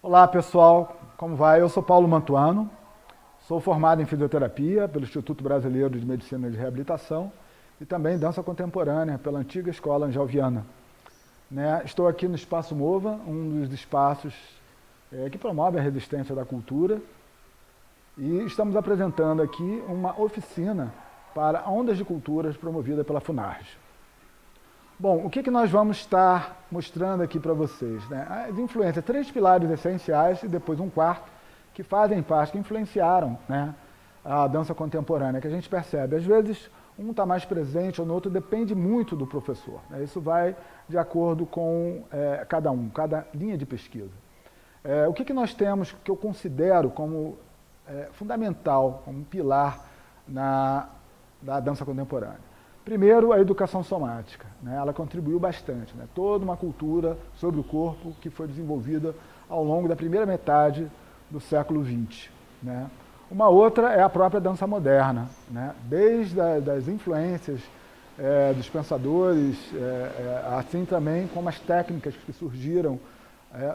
Olá pessoal, como vai? Eu sou Paulo Mantuano, sou formado em fisioterapia pelo Instituto Brasileiro de Medicina de Reabilitação e também dança contemporânea pela antiga Escola Angel Viana. Estou aqui no Espaço Mova, um dos espaços que promove a resistência da cultura, e estamos apresentando aqui uma oficina para ondas de culturas promovida pela Funarge. Bom, o que nós vamos estar mostrando aqui para vocês? As influências, três pilares essenciais e depois um quarto, que fazem parte, que influenciaram a dança contemporânea, que a gente percebe. Às vezes, um está mais presente ou no outro, depende muito do professor. Isso vai de acordo com cada linha de pesquisa. O que nós temos, que eu considero como fundamental, como um pilar da dança contemporânea? Primeiro, a educação somática. Ela contribuiu bastante. Toda uma cultura sobre o corpo que foi desenvolvida ao longo da primeira metade do século XX. Uma outra é a própria dança moderna. Desde as influências dos pensadores, assim também como as técnicas que surgiram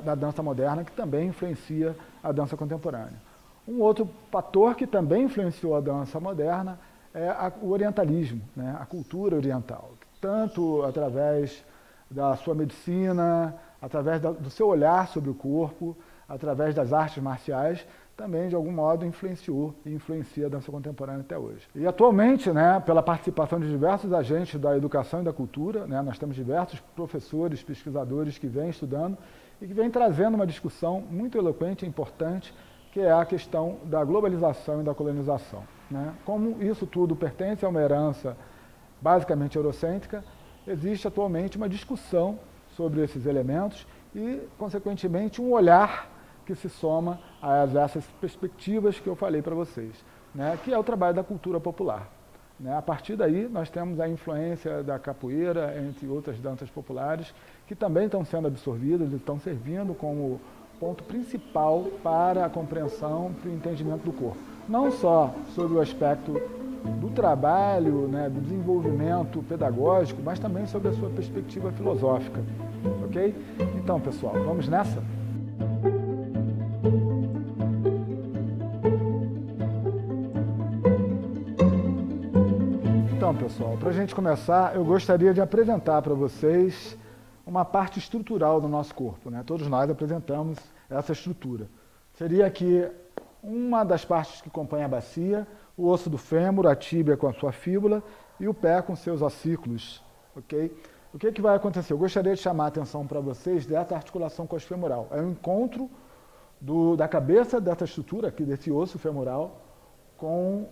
da dança moderna, que também influencia a dança contemporânea. Um outro fator que também influenciou a dança moderna é o orientalismo, a cultura oriental, tanto através da sua medicina, através do seu olhar sobre o corpo, através das artes marciais, também de algum modo influenciou e influencia a dança contemporânea até hoje. E atualmente, pela participação de diversos agentes da educação e da cultura, nós temos diversos professores, pesquisadores que vêm estudando e que vêm trazendo uma discussão muito eloquente e importante, que é a questão da globalização e da colonização. Como isso tudo pertence a uma herança basicamente eurocêntrica, existe atualmente uma discussão sobre esses elementos e, consequentemente, um olhar que se soma a essas perspectivas que eu falei para vocês, que é o trabalho da cultura popular. A partir daí, nós temos a influência da capoeira, entre outras danças populares, que também estão sendo absorvidas e estão servindo como ponto principal para a compreensão e o entendimento do corpo. Não só sobre o aspecto do trabalho, do desenvolvimento pedagógico, mas também sobre a sua perspectiva filosófica. Ok? Então, pessoal, vamos nessa? Então, pessoal, para a gente começar, eu gostaria de apresentar para vocês uma parte estrutural do nosso corpo. Todos nós apresentamos essa estrutura. Seria aqui uma das partes que compõem a bacia, o osso do fêmur, a tíbia com a sua fíbula e o pé com seus ossículos. Okay? O que vai acontecer? Eu gostaria de chamar a atenção para vocês dessa articulação coxofemoral. É o encontro da cabeça dessa estrutura, aqui desse osso femoral, com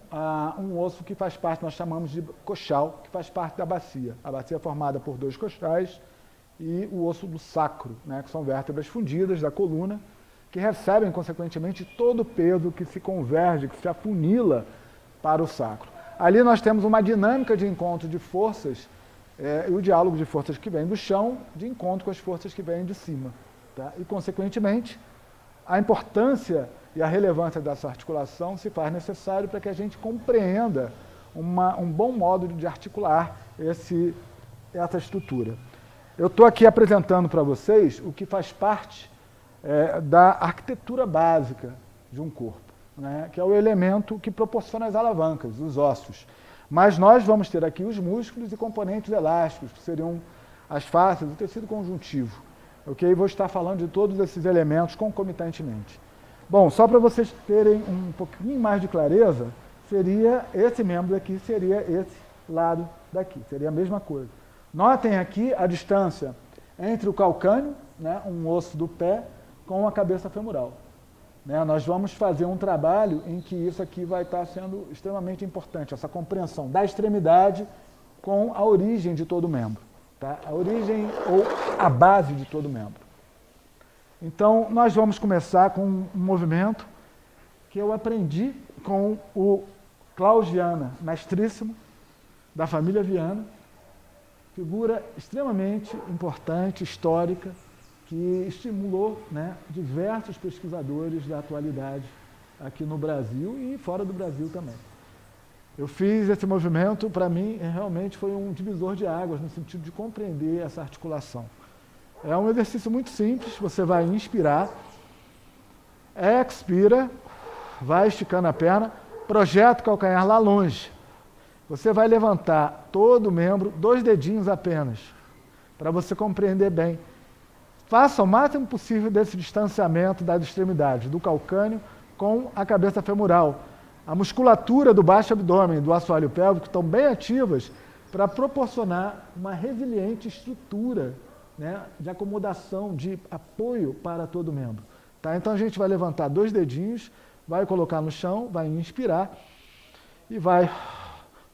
um osso que faz parte, nós chamamos de coxal, que faz parte da bacia. A bacia é formada por dois coxais e o osso do sacro, que são vértebras fundidas da coluna, que recebem, consequentemente, todo o peso que se converge, que se afunila para o sacro. Ali nós temos uma dinâmica de encontro de forças e o diálogo de forças que vêm do chão, de encontro com as forças que vêm de cima. E, consequentemente, a importância e a relevância dessa articulação se faz necessário para que a gente compreenda um bom modo de articular essa estrutura. Eu estou aqui apresentando para vocês o que faz parte da arquitetura básica de um corpo, que é o elemento que proporciona as alavancas, os ossos. Mas nós vamos ter aqui os músculos e componentes elásticos, que seriam as faces, o tecido conjuntivo. Okay? Vou estar falando de todos esses elementos concomitantemente. Bom, só para vocês terem um pouquinho mais de clareza, seria esse membro daqui, seria esse lado daqui, seria a mesma coisa. Notem aqui a distância entre o calcâneo, um osso do pé, com a cabeça femoral. Nós vamos fazer um trabalho em que isso aqui vai estar sendo extremamente importante, essa compreensão da extremidade com a origem de todo o membro. A origem ou a base de todo o membro. Então, nós vamos começar com um movimento que eu aprendi com o Klaus Viana, mestríssimo da família Viana, figura extremamente importante, histórica, que estimulou diversos pesquisadores da atualidade aqui no Brasil e fora do Brasil também. Eu fiz esse movimento, para mim, realmente foi um divisor de águas, no sentido de compreender essa articulação. É um exercício muito simples, você vai inspirar Expira, vai esticando a perna, projeta o calcanhar lá longe. Você vai levantar todo o membro, 2 dedinhos apenas, para você compreender bem. Faça o máximo possível desse distanciamento das extremidades, do calcânio com a cabeça femoral. A musculatura do baixo abdômen e do assoalho pélvico estão bem ativas para proporcionar uma resiliente estrutura, né, de acomodação, de apoio para todo o membro. Tá? Então a gente vai levantar 2 dedinhos, vai colocar no chão, vai inspirar e vai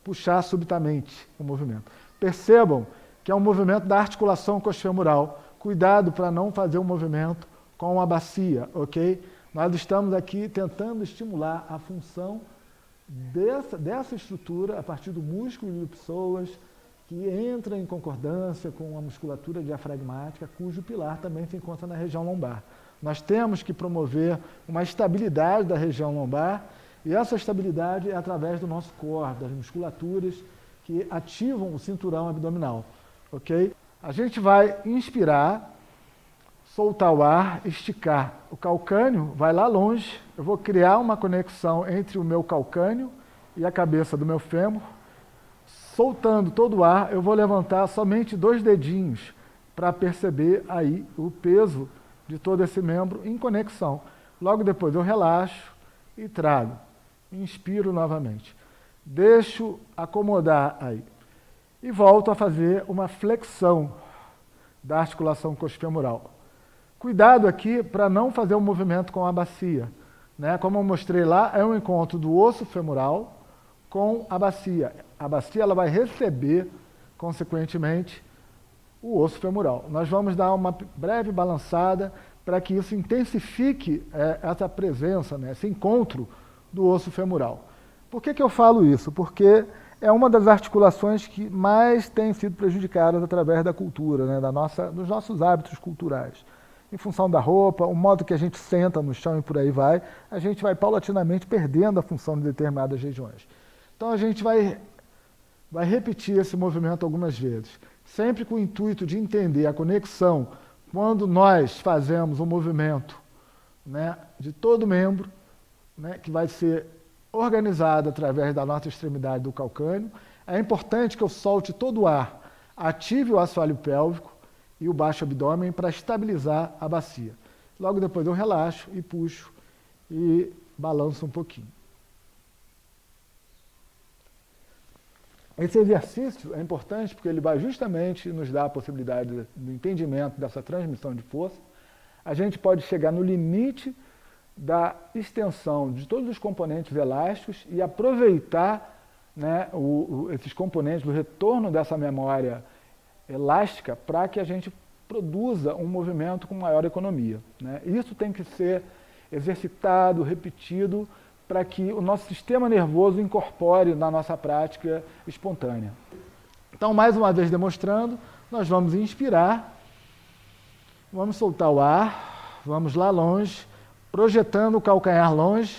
puxar subitamente o movimento. Percebam que é um movimento da articulação coxofemoral. Cuidado para não fazer um movimento com a bacia, ok? Nós estamos aqui tentando estimular a função dessa estrutura a partir do músculo ilioipsoas, que entra em concordância com a musculatura diafragmática, cujo pilar também se encontra na região lombar. Nós temos que promover uma estabilidade da região lombar, e essa estabilidade é através do nosso core, das musculaturas que ativam o cinturão abdominal, ok? A gente vai inspirar, soltar o ar, esticar. O calcânio vai lá longe, eu vou criar uma conexão entre o meu calcânio e a cabeça do meu fêmur. Soltando todo o ar, eu vou levantar somente 2 dedinhos para perceber aí o peso de todo esse membro em conexão. Logo depois eu relaxo e trago. Inspiro novamente. Deixo acomodar aí. E volto a fazer uma flexão da articulação coxofemoral. Cuidado aqui para não fazer um movimento com a bacia, né? Como eu mostrei lá, é um encontro do osso femoral com a bacia. A bacia ela vai receber, consequentemente, o osso femoral. Nós vamos dar uma breve balançada para que isso intensifique essa presença, né? Esse encontro do osso femoral. Por que eu falo isso? Porque é uma das articulações que mais têm sido prejudicadas através da cultura, né? Dos nossos hábitos culturais. Em função da roupa, o modo que a gente senta no chão e por aí vai, a gente vai paulatinamente perdendo a função de determinadas regiões. Então a gente vai repetir esse movimento algumas vezes, sempre com o intuito de entender a conexão quando nós fazemos um movimento, né, de todo o membro, né, que vai ser organizado através da nossa extremidade do calcânio. É importante que eu solte todo o ar, ative o assoalho pélvico e o baixo abdômen para estabilizar a bacia. Logo depois eu relaxo e puxo e balanço um pouquinho. Esse exercício é importante porque ele vai justamente nos dar a possibilidade do entendimento dessa transmissão de força. A gente pode chegar no limite da extensão de todos os componentes elásticos e aproveitar, né, esses componentes do retorno dessa memória elástica para que a gente produza um movimento com maior economia, né? Isso tem que ser exercitado, repetido, para que o nosso sistema nervoso incorpore na nossa prática espontânea. Então, mais uma vez demonstrando, nós vamos inspirar, vamos soltar o ar, vamos lá longe, projetando o calcanhar longe.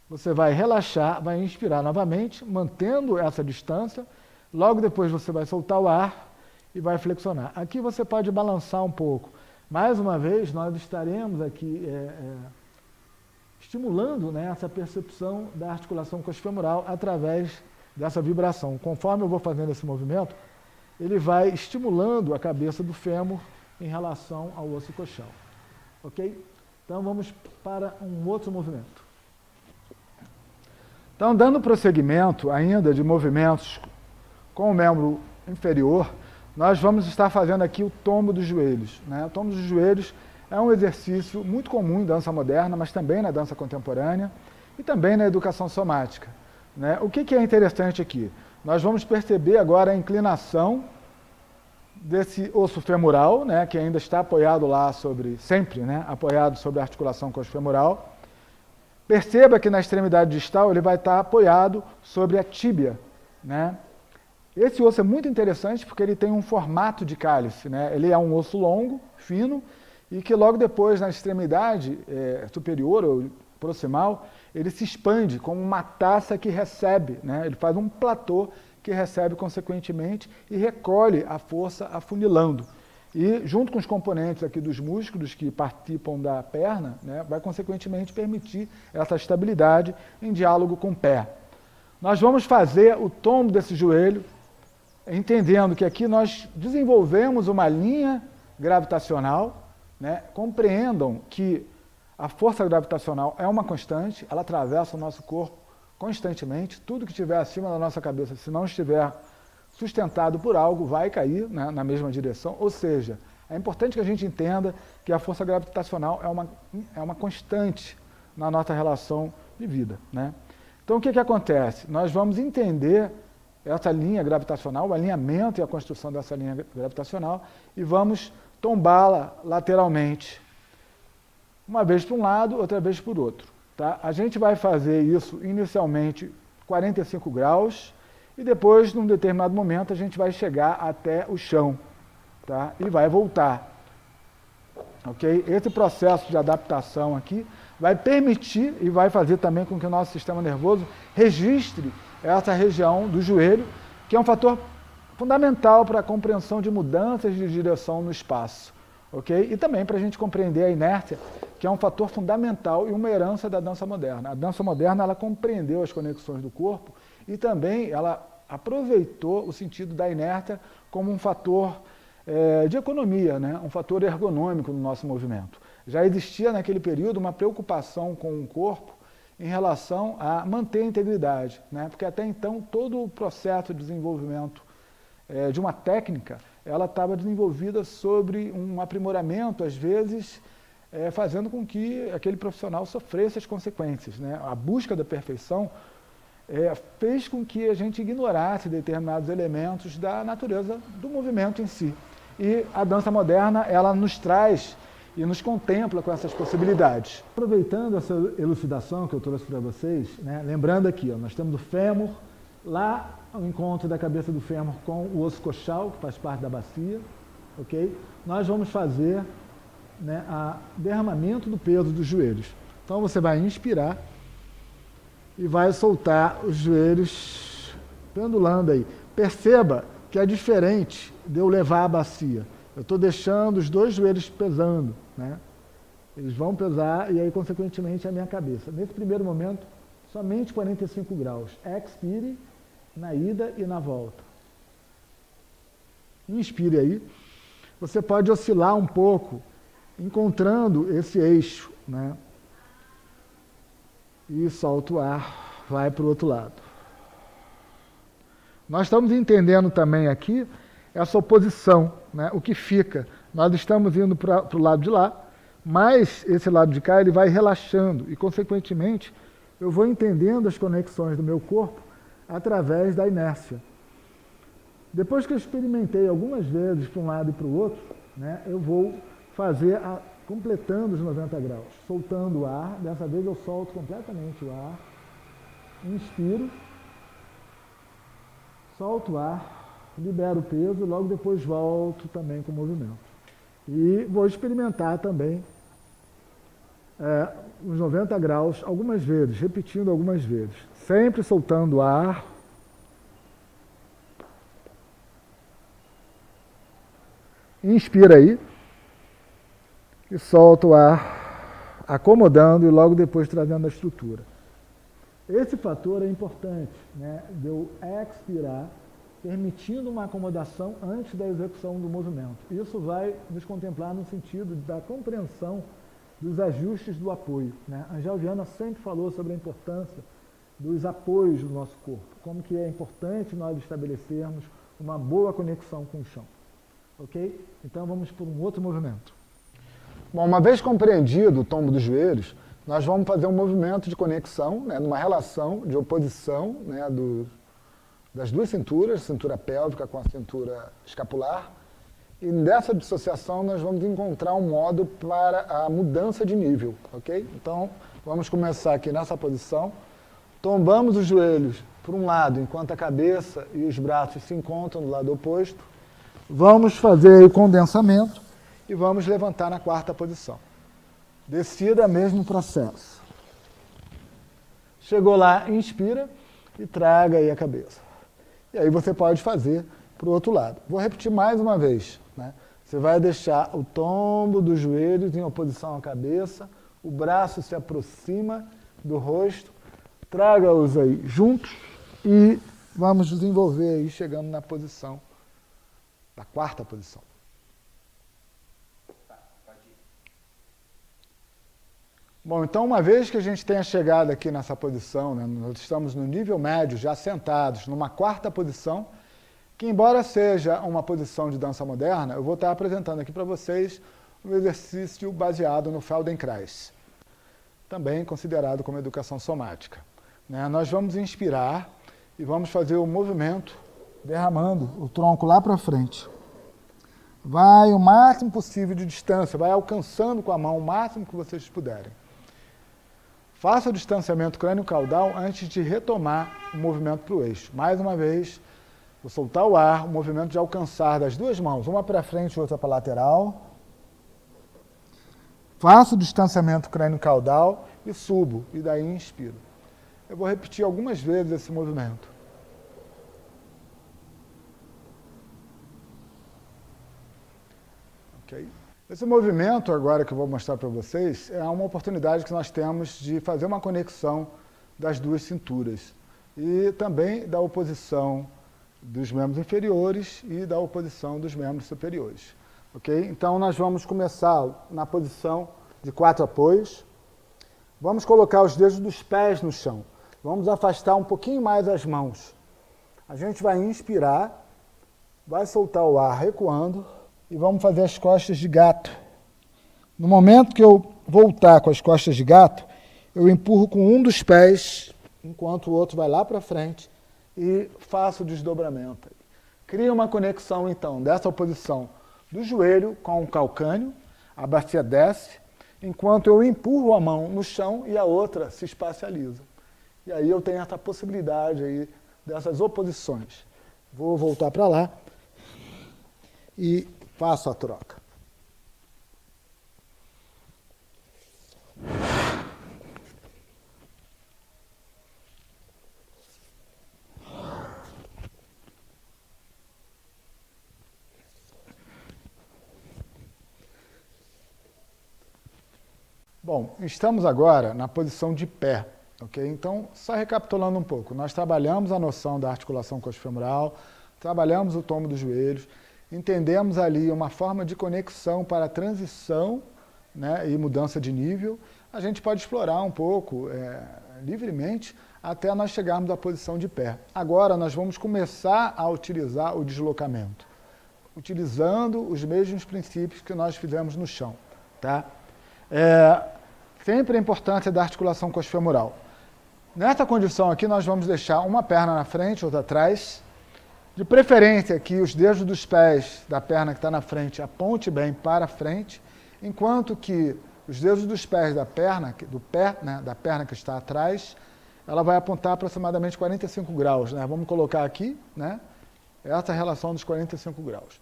Você vai relaxar, vai inspirar novamente, mantendo essa distância. Logo depois você vai soltar o ar e vai flexionar. Aqui você pode balançar um pouco. Mais uma vez, nós estaremos aqui estimulando, né, essa percepção da articulação coxofemoral através dessa vibração. Conforme eu vou fazendo esse movimento, ele vai estimulando a cabeça do fêmur em relação ao osso coxal. Ok? Então vamos para um outro movimento. Então, dando prosseguimento ainda de movimentos com o membro inferior, nós vamos estar fazendo aqui o tombo dos joelhos, né? O tombo dos joelhos é um exercício muito comum em dança moderna, mas também na dança contemporânea e também na educação somática, né? O que é interessante aqui? Nós vamos perceber agora a inclinação desse osso femoral, né, que ainda está apoiado lá sempre, né, apoiado sobre a articulação coxofemoral. Perceba que na extremidade distal ele vai estar apoiado sobre a tíbia, né? Esse osso é muito interessante porque ele tem um formato de cálice, né? Ele é um osso longo, fino, e que logo depois, na extremidade superior ou proximal, ele se expande como uma taça que recebe, né? Ele faz um platô que recebe consequentemente e recolhe a força afunilando. E junto com os componentes aqui dos músculos que participam da perna, né, vai consequentemente permitir essa estabilidade em diálogo com o pé. Nós vamos fazer o tombo desse joelho, entendendo que aqui nós desenvolvemos uma linha gravitacional, né? Compreendam que a força gravitacional é uma constante, ela atravessa o nosso corpo constantemente, tudo que estiver acima da nossa cabeça, se não estiver sustentado por algo, vai cair, né, na mesma direção, ou seja, é importante que a gente entenda que a força gravitacional é uma constante na nossa relação de vida, né? Então o que acontece? Nós vamos entender essa linha gravitacional, o alinhamento e a construção dessa linha gravitacional e vamos tombá-la lateralmente, uma vez para um lado, outra vez para o outro. Tá? A gente vai fazer isso inicialmente 45 graus e depois, num determinado momento, a gente vai chegar até o chão, tá? E vai voltar. Okay? Esse processo de adaptação aqui vai permitir e vai fazer também com que o nosso sistema nervoso registre essa região do joelho, que é um fator fundamental para a compreensão de mudanças de direção no espaço. Okay? E também para a gente compreender a inércia, que é um fator fundamental e uma herança da dança moderna. A dança moderna ela compreendeu as conexões do corpo e também ela aproveitou o sentido da inércia como um fator de economia, né? Um fator ergonômico no nosso movimento. Já existia naquele período uma preocupação com o corpo em relação a manter a integridade, né? Porque até então todo o processo de desenvolvimento de uma técnica, ela estava desenvolvida sobre um aprimoramento, às vezes, fazendo com que aquele profissional sofresse as consequências, né? A busca da perfeição fez com que a gente ignorasse determinados elementos da natureza do movimento em si. E a dança moderna, ela nos traz e nos contempla com essas possibilidades. Aproveitando essa elucidação que eu trouxe para vocês, né, lembrando aqui, ó, nós temos o fêmur, lá ao encontro da cabeça do fêmur com o osso coxal, que faz parte da bacia, ok? Nós vamos fazer, né, derramamento do peso dos joelhos. Então você vai inspirar e vai soltar os joelhos pendulando aí. Perceba que é diferente de eu levar a bacia. Eu estou deixando os dois joelhos pesando, né? Eles vão pesar e aí, consequentemente, a minha cabeça. Nesse primeiro momento, somente 45 graus. Expire na ida e na volta. Inspire aí. Você pode oscilar um pouco, encontrando esse eixo, né? E solta o ar, vai para o outro lado. Nós estamos entendendo também aqui essa oposição, né? O que fica. Nós estamos indo para o lado de lá, mas esse lado de cá ele vai relaxando e, consequentemente, eu vou entendendo as conexões do meu corpo através da inércia. Depois que eu experimentei algumas vezes para um lado e para o outro, né, eu vou fazer completando os 90 graus, soltando o ar. Dessa vez eu solto completamente o ar, inspiro, solto o ar, libero o peso, logo depois volto também com o movimento. E vou experimentar também os 90 graus algumas vezes, repetindo algumas vezes, sempre soltando o ar. Inspira aí e solta o ar, acomodando e logo depois trazendo a estrutura. Esse fator é importante, né, de eu expirar, permitindo uma acomodação antes da execução do movimento. Isso vai nos contemplar no sentido da compreensão dos ajustes do apoio, né? A Angel Viana sempre falou sobre a importância dos apoios do nosso corpo, como que é importante nós estabelecermos uma boa conexão com o chão. Ok? Então vamos por um outro movimento. Bom, uma vez compreendido o tombo dos joelhos, nós vamos fazer um movimento de conexão, né, numa relação de oposição, né, das duas cinturas, cintura pélvica com a cintura escapular, e nessa dissociação nós vamos encontrar um modo para a mudança de nível, ok? Então, vamos começar aqui nessa posição, tombamos os joelhos para um lado, enquanto a cabeça e os braços se encontram do lado oposto, vamos fazer o condensamento e vamos levantar na quarta posição. Descida, mesmo processo. Chegou lá, inspira e traga aí a cabeça. E aí você pode fazer para o outro lado. Vou repetir mais uma vez, né? Você vai deixar o tombo dos joelhos em oposição à cabeça, o braço se aproxima do rosto, traga-os aí juntos e vamos desenvolver aí, chegando na posição, da quarta posição. Bom, então uma vez que a gente tenha chegado aqui nessa posição, né, nós estamos no nível médio, já sentados, numa quarta posição, que embora seja uma posição de dança moderna, eu vou estar apresentando aqui para vocês um exercício baseado no Feldenkrais, também considerado como educação somática. Né? Nós vamos inspirar e vamos fazer o movimento derramando o tronco lá para frente. Vai o máximo possível de distância, vai alcançando com a mão o máximo que vocês puderem. Faça o distanciamento crânio-caudal antes de retomar o movimento para o eixo. Mais uma vez, vou soltar o ar, o movimento de alcançar das duas mãos, uma para frente e outra para a lateral. Faço o distanciamento crânio-caudal e subo, e daí inspiro. Eu vou repetir algumas vezes esse movimento. Ok? Esse movimento agora que eu vou mostrar para vocês é uma oportunidade que nós temos de fazer uma conexão das duas cinturas e também da oposição dos membros inferiores e da oposição dos membros superiores. Ok? Então nós vamos começar na posição de 4 apoios. Vamos colocar os dedos dos pés no chão. Vamos afastar um pouquinho mais as mãos. A gente vai inspirar, vai soltar o ar recuando e vamos fazer as costas de gato. No momento que eu voltar com as costas de gato, eu empurro com um dos pés, enquanto o outro vai lá para frente e faço o desdobramento. Cria uma conexão, então, dessa posição do joelho com o calcâneo, a bacia desce, enquanto eu empurro a mão no chão e a outra se espacializa. E aí eu tenho essa possibilidade aí dessas oposições. Vou voltar para lá e faço a troca. Bom, estamos agora na posição de pé, ok? Então, só recapitulando um pouco, nós trabalhamos a noção da articulação coxofemoral, trabalhamos o tombo dos joelhos, entendemos ali uma forma de conexão para a transição, né, e mudança de nível. A gente pode explorar um pouco livremente até nós chegarmos à posição de pé. Agora nós vamos começar a utilizar o deslocamento, utilizando os mesmos princípios que nós fizemos no chão. Tá? Sempre a importância da articulação coxofemoral. Nessa condição aqui nós vamos deixar uma perna na frente, outra atrás. De preferência que os dedos dos pés da perna que está na frente aponte bem para frente, enquanto que os dedos dos pés da perna, do pé, né, da perna que está atrás, ela vai apontar aproximadamente 45 graus. Né? Vamos colocar aqui, né, essa relação dos 45 graus.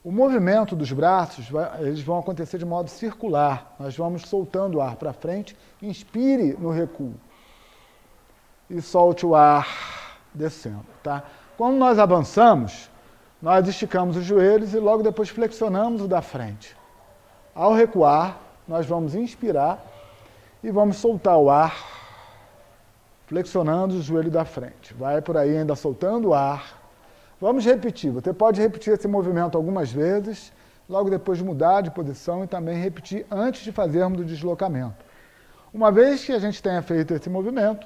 O movimento dos braços, eles vão acontecer de modo circular. Nós vamos soltando o ar para frente, inspire no recuo e solte o ar descendo. Tá? Quando nós avançamos, nós esticamos os joelhos e logo depois flexionamos o da frente. Ao recuar, nós vamos inspirar e vamos soltar o ar, flexionando o joelho da frente. Vai por aí ainda soltando o ar. Vamos repetir. Você pode repetir esse movimento algumas vezes, logo depois mudar de posição e também repetir antes de fazermos o deslocamento. Uma vez que a gente tenha feito esse movimento,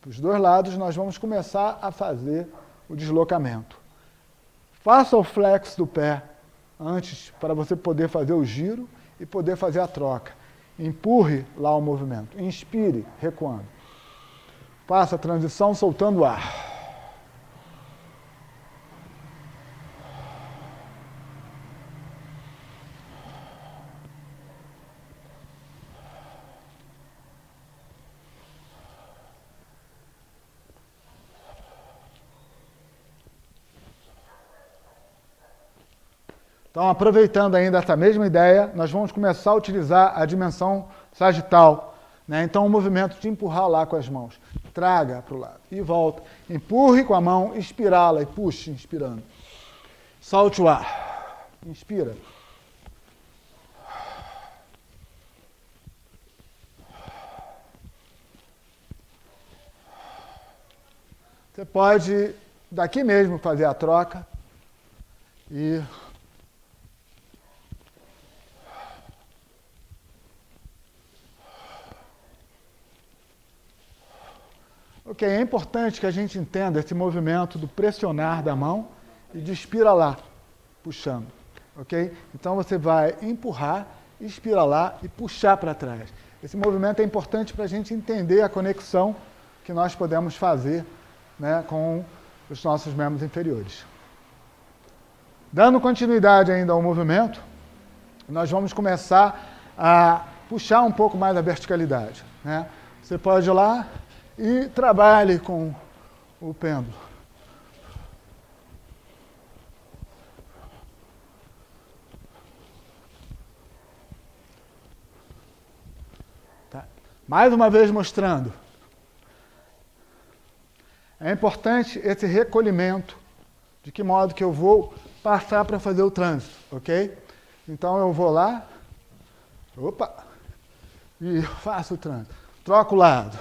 dos dois lados, nós vamos começar a fazer o deslocamento. Faça o flex do pé antes para você poder fazer o giro e poder fazer a troca. Empurre lá o movimento. Inspire, recuando. Faça a transição soltando o ar. Então, aproveitando ainda essa mesma ideia, nós vamos começar a utilizar a dimensão sagital. Né? Então, o movimento de empurrar lá com as mãos. Traga para o lado e volta. Empurre com a mão, espirala e puxe, inspirando. Solte o ar. Inspira. Você pode, daqui mesmo, fazer a troca e... Ok, é importante que a gente entenda esse movimento do pressionar da mão e de espiralar, puxando. Ok? Então você vai empurrar, espiralar e puxar para trás. Esse movimento é importante para a gente entender a conexão que nós podemos fazer, né, com os nossos membros inferiores. Dando continuidade ainda ao movimento, nós vamos começar a puxar um pouco mais a verticalidade, né? Você pode ir lá e trabalhe com o pêndulo. Tá? Mais uma vez mostrando. É importante esse recolhimento, de que modo que eu vou passar para fazer o trânsito, ok? Então eu vou lá, opa, e faço o trânsito. Troco o lado.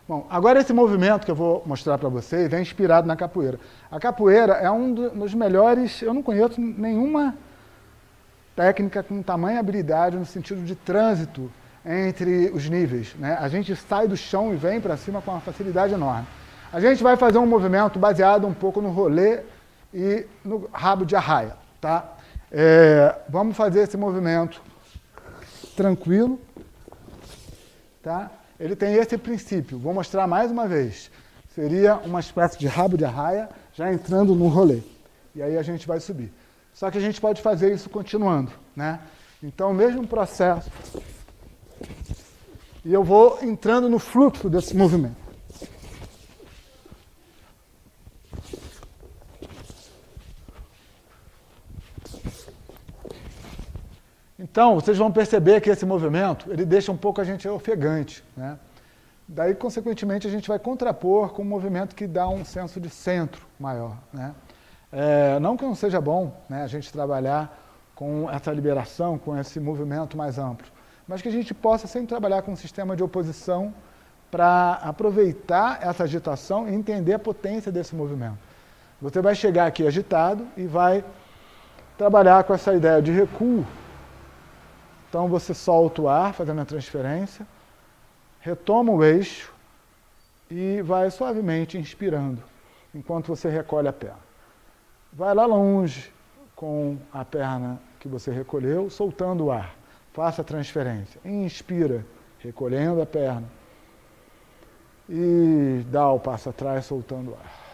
Bom, agora esse movimento que eu vou mostrar para vocês é inspirado na capoeira. A capoeira é um dos melhores, eu não conheço nenhuma técnica com tamanha habilidade no sentido de trânsito entre os níveis, né? A gente sai do chão e vem para cima com uma facilidade enorme. A gente vai fazer um movimento baseado um pouco no rolê e no rabo de arraia, tá? Vamos fazer esse movimento tranquilo, tá? Ele tem esse princípio, vou mostrar mais uma vez. Seria uma espécie de rabo de arraia já entrando no rolê. E aí a gente vai subir. Só que a gente pode fazer isso continuando, né? Então, o mesmo processo. E eu vou entrando no fluxo desse movimento. Então, vocês vão perceber que esse movimento, ele deixa um pouco a gente ofegante, né? Daí, consequentemente, a gente vai contrapor com um movimento que dá um senso de centro maior, né? Não que não seja bom, né, a gente trabalhar com essa liberação, com esse movimento mais amplo, mas que a gente possa sempre trabalhar com um sistema de oposição para aproveitar essa agitação e entender a potência desse movimento. Você vai chegar aqui agitado e vai trabalhar com essa ideia de recuo. Então você solta o ar, fazendo a transferência, retoma o eixo e vai suavemente inspirando, enquanto você recolhe a perna. Vai lá longe com a perna que você recolheu, soltando o ar. Faça a transferência. Inspira, recolhendo a perna. E dá o passo atrás, soltando o ar.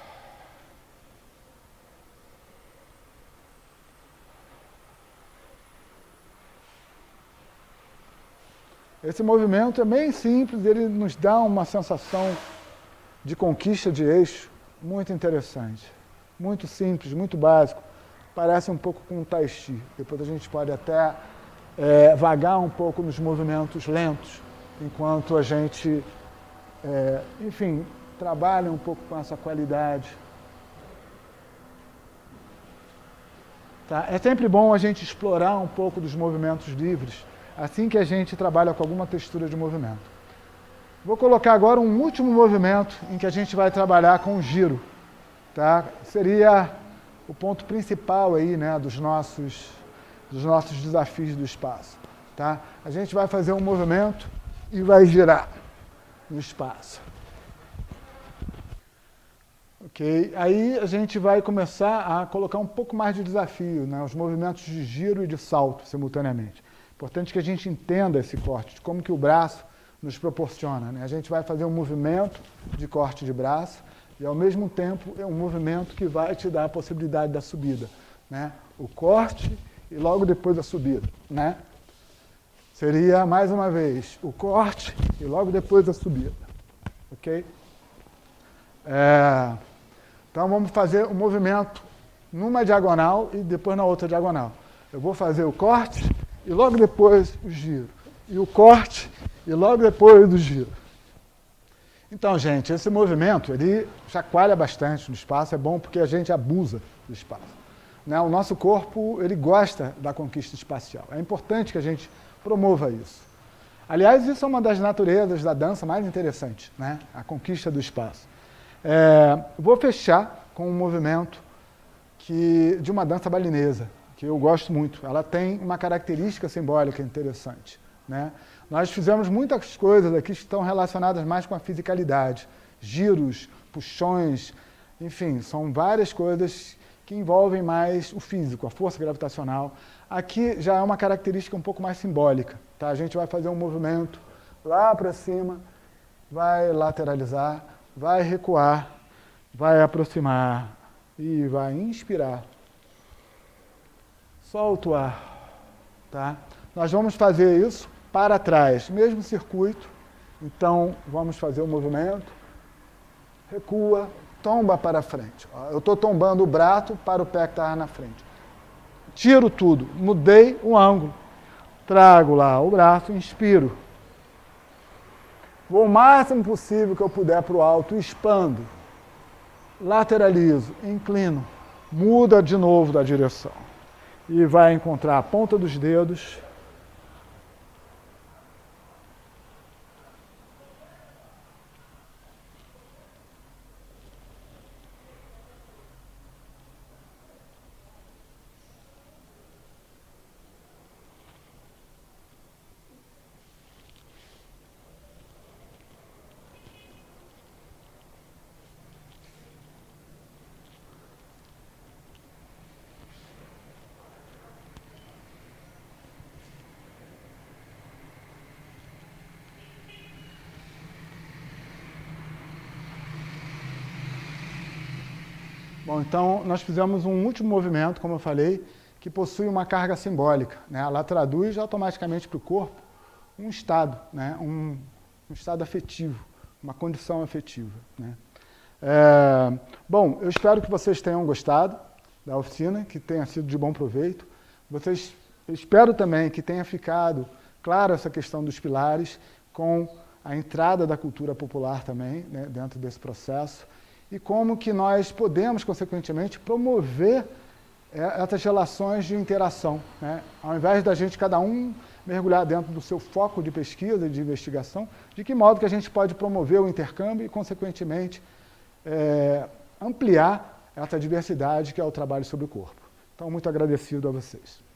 Esse movimento é bem simples, ele nos dá uma sensação de conquista de eixo muito interessante. Muito simples, muito básico. Parece um pouco com um tai chi. Depois a gente pode até vagar um pouco nos movimentos lentos, enquanto a gente, enfim, trabalha um pouco com essa qualidade. Tá? É sempre bom a gente explorar um pouco dos movimentos livres, assim que a gente trabalha com alguma textura de movimento. Vou colocar agora um último movimento em que a gente vai trabalhar com o giro. Tá? Seria o ponto principal aí, né, dos nossos desafios do espaço. Tá? A gente vai fazer um movimento e vai girar no espaço. Ok? Aí a gente vai começar a colocar um pouco mais de desafio, né, os movimentos de giro e de salto simultaneamente. Importante que a gente entenda esse corte, de como que o braço nos proporciona, né? A gente vai fazer um movimento de corte de braço, e, ao mesmo tempo, é um movimento que vai te dar a possibilidade da subida, né? O corte e logo depois a subida, né? Seria, mais uma vez, o corte e logo depois a subida, ok? Então, vamos fazer o movimento numa diagonal e depois na outra diagonal. Eu vou fazer o corte e logo depois o giro. E o corte e logo depois do giro. Então, gente, esse movimento, ele chacoalha bastante no espaço, é bom porque a gente abusa do espaço. né? O nosso corpo, ele gosta da conquista espacial. É importante que a gente promova isso. Aliás, isso é uma das naturezas da dança mais interessantes, né? A conquista do espaço. Vou fechar com um movimento de uma dança balinesa, que eu gosto muito. Ela tem uma característica simbólica interessante, né? Nós fizemos muitas coisas aqui que estão relacionadas mais com a fisicalidade. Giros, puxões, enfim, são várias coisas que envolvem mais o físico, a força gravitacional. Aqui já é uma característica um pouco mais simbólica, tá? A gente vai fazer um movimento lá para cima, vai lateralizar, vai recuar, vai aproximar e vai inspirar. Solta o ar, tá? Nós vamos fazer isso para trás, mesmo circuito. Então, vamos fazer o movimento, recua, tomba para frente. Eu estou tombando o braço para o pé que está na frente. Tiro tudo, mudei o ângulo. Trago lá o braço, inspiro. Vou o máximo possível que eu puder para o alto, expando. Lateralizo, inclino. Muda de novo da direção. E vai encontrar a ponta dos dedos. Bom, então nós fizemos um último movimento, como eu falei, que possui uma carga simbólica, né? Ela traduz automaticamente para o corpo um estado, né? Um estado afetivo, uma condição afetiva, né? Bom, eu espero que vocês tenham gostado da oficina, que tenha sido de bom proveito. Eu espero também que tenha ficado clara essa questão dos pilares, com a entrada da cultura popular também, né, dentro desse processo, e como que nós podemos, consequentemente, promover essas relações de interação, né? Ao invés da gente, cada um, mergulhar dentro do seu foco de pesquisa e de investigação, de que modo que a gente pode promover o intercâmbio e, consequentemente, ampliar essa diversidade que é o trabalho sobre o corpo. Então, muito agradecido a vocês.